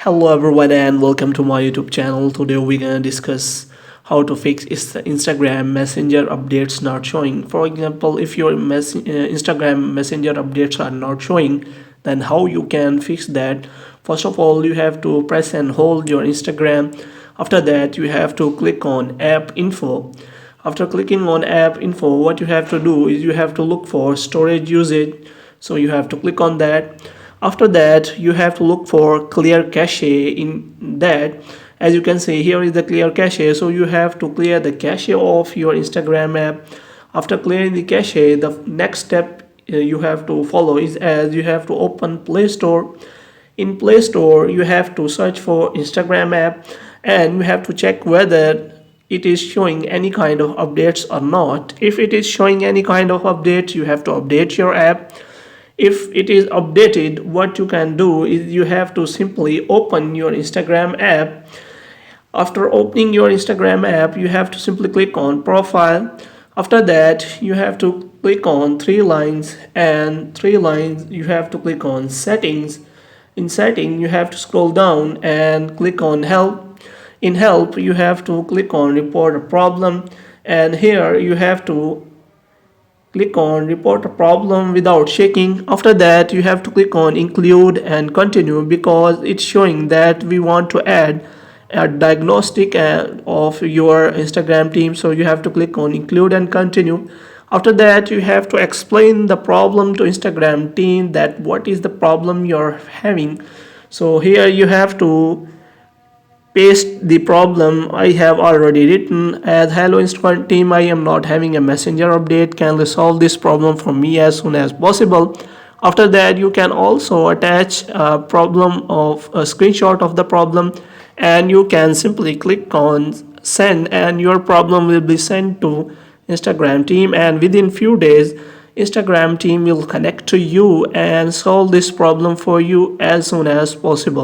Hello everyone and welcome to my YouTube channel. Today we're gonna discuss how to fix Instagram Messenger updates not showing. For example, if your Instagram Messenger updates are not showing, then how you can fix that? First of all, you have to press and hold your Instagram. After that, you have to click on app info. After clicking on app info, what you have to do is you have to look for storage usage. So you have to click on that. After that, you have to look for clear cache. In that, as you can see, here is the clear cache. So you have to clear the cache of your Instagram app. After clearing the cache, the next step you have to follow is as you have to open Play Store. In Play Store, you have to search for Instagram app and you have to check whether it is showing any kind of updates or not. If it is showing any kind of update, you have to update your app. If it is updated, what you can do is you have to simply open your Instagram app. After opening your Instagram app, you have to simply click on profile. After that, you have to click on three lines, and three lines you have to click on settings. In setting, you have to scroll down and click on help. In help, you have to click on report a problem, and here you have to click on report a problem without checking. After that, you have to click on include and continue because it's showing that we want to add a diagnostic of your Instagram team. So you have to click on include and continue. After that, you have to explain the problem to Instagram team that what is the problem you're having. So here you have to paste the problem I have already written as hello Instagram team, I am not having a messenger update, can you solve this problem for me as soon as possible. After that, you can also attach a problem of a screenshot of the problem and you can simply click on send and your problem will be sent to Instagram team, and within few days Instagram team will connect to you and solve this problem for you as soon as possible.